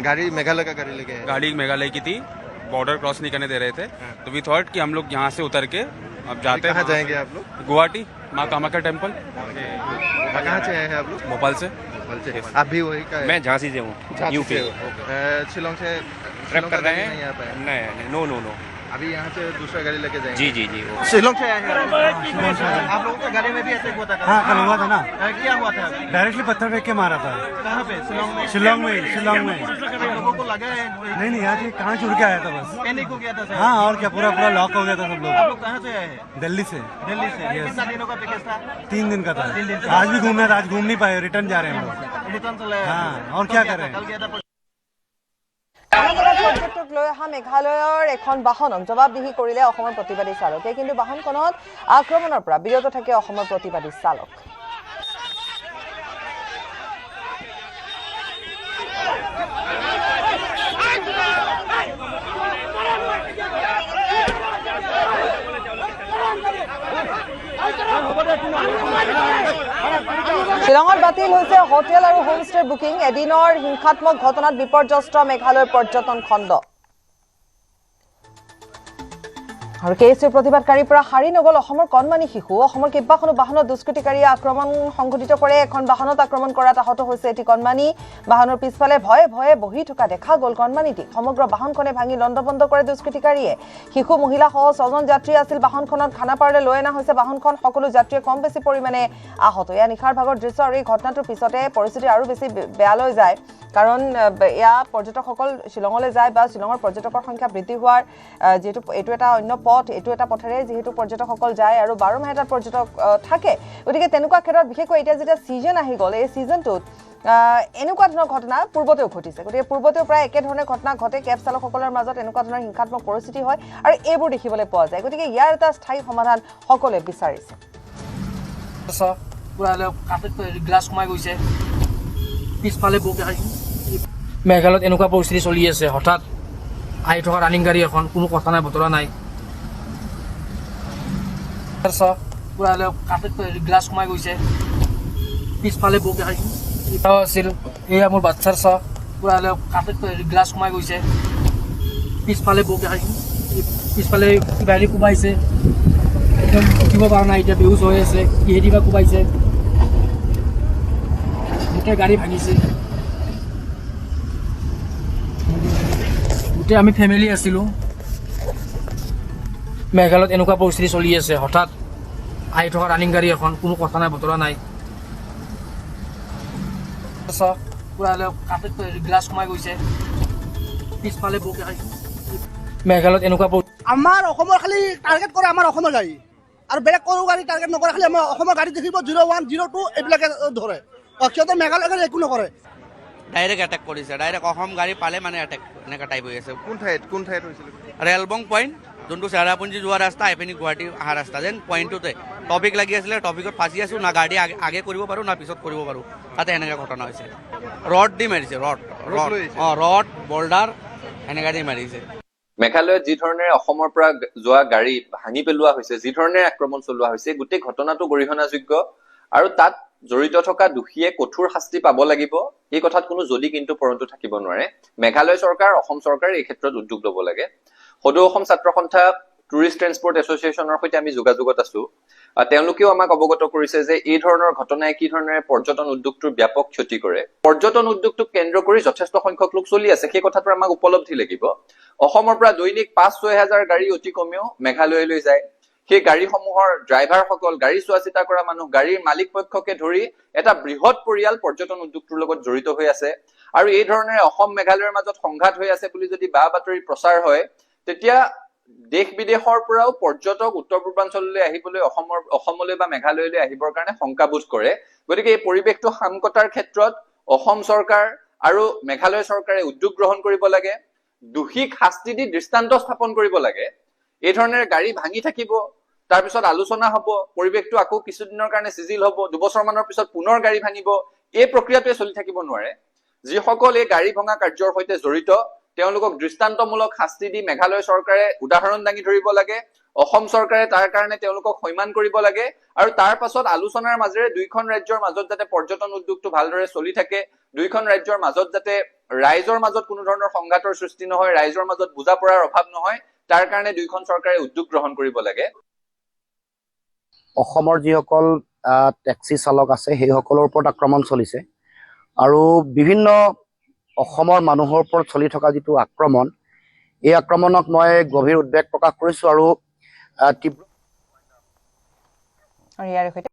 गाड़ी मेघालय का गाड़ी लेके गाड़ी मेघालय की थी, बॉर्डर क्रॉस नहीं करने दे रहे थे, तो वी थॉट कि हम लोग यहाँ से उतर के अब जाते हैं। कहाँ जाएंगे आप लोग? गुवाहाटी माँ कामाख्या टेम्पल। कहाँ से आए हैं आप लोग? भोपाल से। आप भी वही का? मैं झांसी से हूँ, यूपी। शिलोंग से ट्रैप कर रहे हैं? नहीं आता है? नहीं, नो नो नो। अभी यहाँ से दूसरा गाड़ी लेके जाएंगे? जी जी जी। शिलोंग से आए हैं आप लोगों का? गाड़ी में भी ऐसे हुआ था? हाँ, कल हुआ था ना। क्या हुआ था? डायरेक्टली पत्थर फेंक के मारा था। कहाँ पे? शिलोंग में? शिलोंग में। आप लोगों को लगा है? नहीं यहाँ से कहाँ छुड़ के आया था बस। पैनिक हो गया था सर? हाँ, और क्या, पूरा लॉक हो गया था सब आप लोग। लोग कहाँ से आए हैं? दिल्ली से। दिल्ली से? कितना दिनों का पैकेज था? 3 दिन का था। 3 दिन का। आज भी घूमना था, आज घूम नहीं पाए, रिटर्न जा रहे हैं हम लोग। रिटर्न चला है? हाँ, और क्या करें। कल गया था পৰ্যটক লৈ অহা মেঘালয়ৰ এখন বাহনক জবাবদিহি কৰিলে অসমৰ প্ৰতিবাদী চালকে, কিন্তু বাহনখনত আক্ৰমণৰ পৰা বিৰত থাকে অসমৰ প্ৰতিবাদী চালক। শিলঙত বাতিল হৈছে হোটেল আৰু হোমষ্টেৰ বুকিং। এদিনৰ হিংসাত্মক ঘটনাত বিপৰ্যস্ত মেঘালয়ৰ পৰ্যটন খণ্ড। আৰু কেএছইউৰ প্ৰতিবাদকাৰীৰ পৰা সাৰি নগল অসমৰ কণমানি শিশু। অসমৰ কেইবাখনো বাহনত দুষ্কৃতিকাৰীয়ে আক্ৰমণ সংঘটিত কৰে। এখন বাহনত আক্ৰমণ কৰাত আহত হৈছে এটি কণমানি। বাহনৰ পিছফালে ভয়ে ভয়ে বহি থকা দেখা গ'ল কণমানিটি। সমগ্ৰ বাহনখনে ভাঙি লণ্ডভণ্ড কৰে দুষ্কৃতিকাৰীয়ে। শিশু মহিলাসহ 6জন যাত্ৰী আছিল বাহনখনত। খানাপাৰালৈ লৈ অনা হৈছে বাহনখন। সকলো যাত্ৰীয়ে কম বেছি পৰিমাণে আহত। এয়া নিশাৰ ভাগৰ দৃশ্য আৰু এই ঘটনাটোৰ পিছতে পৰিস্থিতি আৰু বেছি বেয়ালৈ যায়, কাৰণ এয়া পৰ্যটকসকল শ্বিলঙলৈ যায় বা শ্বিলঙৰ পৰ্যটকৰ সংখ্যা বৃদ্ধি হোৱাৰ যিহেতু এইটো এটা অন্য পথ, এইটো এটা পথেৰে যিহেতু পৰ্যটকসকল যায় আৰু 12 মাহে তাত পৰ্যটক থাকে। গতিকে তেনেকুৱা ক্ষেত্ৰত বিশেষকৈ এতিয়া যেতিয়া ছিজন আহি গ'ল, এই ছিজনটোত এনেকুৱা ধৰণৰ ঘটনা পূৰ্বতেও ঘটিছে। গতিকে পূৰ্বতেও প্ৰায় একেধৰণৰ ঘটনা ঘটে। কেব চালকসকলৰ মাজত এনেকুৱা ধৰণৰ হিংসাত্মক পৰিস্থিতি হয় আৰু এইবোৰ দেখিবলৈ পোৱা যায়। গতিকে ইয়াৰ এটা স্থায়ী সমাধান সকলোৱে বিচাৰিছে। গ্লাছ সোমাই গৈছে পিছফালে মেঘালয়ত এনেকুৱা পৰিস্থিতি চলি আছে। হঠাৎ আহি থকা ৰানিং গাড়ী এখন, কোনো কথা নাই বতৰা নাই, গ্লাছ সোমাই গৈছে পিছফালে আছিল। এয়া মোৰ বাচ্ছাৰ পুৰা গ্লাছ সোমাই গৈছে পিছফালে পিছফালে কিবা হেৰি কোবাইছে, একদম উঠিব পৰা নাই, এতিয়া বেহুচ হৈ আছে। কিহেদি বা কোবাইছে, গোটেই গাড়ী ভাঙিছে। গোটেই আমি ফেমিলি আছিলোঁ। মেঘালয়ত এনেকুৱা পৰিস্থিতি চলি আছে। হঠাৎ আহি থকা ৰানিং গাড়ী এখন, কোনো কথা নাই বতৰা নাই, গ্লাছ সোমাই গৈছে পিছফালে মেঘালয়ত এনেকুৱা। আমাৰ অসমৰ খালি টাৰ্গেট কৰে আমাৰ অসমৰ গাড়ী, আৰু বেলেগ কোনো গাড়ী টাৰ্গেট নকৰে। খালি আমাৰ অসমৰ গাড়ী দেখিব 01, 02 এইবিলাকে ধৰে। সিহঁতে মেঘালয় গাড়ী একো নকৰে। ডাইৰেক্ট এটেক কৰিছে, ডাইৰেক্ট অসম গাড়ী পালে মানে এটেক এনেকুৱা টাইপ হৈ আছে। কোন ঠাইত হৈছিল? ৰেলবং পইণ্ট, যোনটো চেৰাপুঞ্জী যোৱা ৰাস্তা, এইপিনি গুৱাহাটী অহা ৰাস্তা, যেন পইণ্টটোতে টপিক লাগি আছিলে। টপিকত ফাঁচি আছোঁ, না গাড়ী আগে কৰিব পাৰোঁ না পিছত কৰিব পাৰোঁ, তাতে এনেকুৱা ঘটনা হৈছে। ৰড দি মাৰিছে, ৰড বল্ডাৰ এনেকুৱা দি মাৰিছে। মেঘালয়ত যি ধৰণে অসমৰ পৰা যোৱা গাড়ী ভাঙি পেলোৱা হৈছে, যি ধৰণে আক্ৰমণ চলোৱা হৈছে, গোটেই ঘটনাটো গৰিহণাযোগ্য আৰু তাত জড়িত থকা দোষীয়ে কঠোৰ শাস্তি পাব লাগিব। এই কথাত কোনো যদি কিন্তু পৰন্তু থাকিব নোৱাৰে। মেঘালয় চৰকাৰ, অসম চৰকাৰ এই ক্ষেত্ৰত উদ্যোগ ল'ব লাগে। সদৌ অসম ছাত্ৰ সন্থা টুৰিষ্ট ট্ৰেন্সপৰ্ট এছ'চিয়েশ্যনৰ সৈতে আমি যোগাযোগত আছো। তেওঁলোকেও আমাক অৱগত কৰিছে যে এই ধৰণৰ ঘটনাই কি ধৰণে পৰ্যটন উদ্যোগটোৰ ব্যাপক ক্ষতি কৰে। পৰ্যটন উদ্যোগটোক কেন্দ্ৰ কৰি যথেষ্ট সংখ্যক লোক চলি আছে, সেই কথাটো আমাক উপলব্ধি লাগিব। অসমৰ পৰা দৈনিক 5-6 হাজাৰ গাড়ী অতি কমেও মেঘালয়লৈ যায়। সেই গাড়ীসমূহৰ ড্ৰাইভাৰসকল, গাড়ী চোৱা চিতা কৰা মানুহ, গাড়ীৰ মালিক পক্ষকে ধৰি এটা বৃহৎ পৰিয়াল পৰ্যটন উদ্যোগটোৰ লগত জড়িত হৈ আছে। আৰু এই ধৰণে অসম মেঘালয়ৰ মাজত সংঘাত হৈ আছে বুলি যদি বা বাতৰি প্ৰচাৰ হয়, তেতিয়া দেশ বিদেশৰ পৰাও পৰ্যটক উত্তৰ পূৰ্বাঞ্চললৈ আহিবলৈ, অসমলৈ বা মেঘালয়লৈ আহিবৰ কাৰণে শংকাবোধ কৰে। গতিকে এই পৰিৱেশটো শাম কটাৰ ক্ষেত্ৰত অসম চৰকাৰ আৰু মেঘালয় চৰকাৰে উদ্যোগ গ্ৰহণ কৰিব লাগে। দোষীক শাস্তি দি দৃষ্টান্ত স্থাপন কৰিব লাগে। এই ধৰণে গাড়ী ভাঙি থাকিব, তাৰপিছত আলোচনা হ'ব, পৰিৱেশটো আকৌ কিছুদিনৰ কাৰণে চিজিল হ'ব, 2 বছৰমানৰ পিছত পুনৰ গাড়ী ভাঙিব। এই প্ৰক্ৰিয়াটোৱে চলি থাকিব নোৱাৰে। যিসকল এই গাড়ী ভঙা কাৰ্যৰ সৈতে জড়িত, তেওঁলোকক দৃষ্টান্তমূলক শাস্তি দি মেঘালয় চৰকাৰে উদাহৰণ দাঙি ধৰিব লাগে। অসম চৰকাৰে তাৰ কাৰণে তেওঁলোকক সন্মান কৰিব লাগে। আৰু তাৰ পাছত আলোচনাৰ মাজেৰে দুইখন ৰাজ্যৰ মাজত যাতে পৰ্যটন উদ্যোগটো ভালদৰে চলি থাকে, দুইখন ৰাজ্যৰ মাজত যাতে ৰাইজৰ মাজত কোনো ধৰণৰ সংঘাতৰ সৃষ্টি নহয়, ৰাইজৰ মাজত বুজাপৰাৰ অভাৱ নহয়, তাৰ কাৰণে দুইখন চৰকাৰে উদ্যোগ গ্ৰহণ কৰিব লাগে। অসমৰ যিসকল টেক্সি চালক আছে সেইসকলৰ ওপৰত আক্ৰমণ চলিছে আৰু বিভিন্ন অসমৰ মানুহৰ ওপৰত চলি থকা যিটো আক্ৰমণ, এই আক্ৰমণক মই গভীৰ উদ্বেগ প্ৰকাশ কৰিছোঁ আৰু তীব্ৰ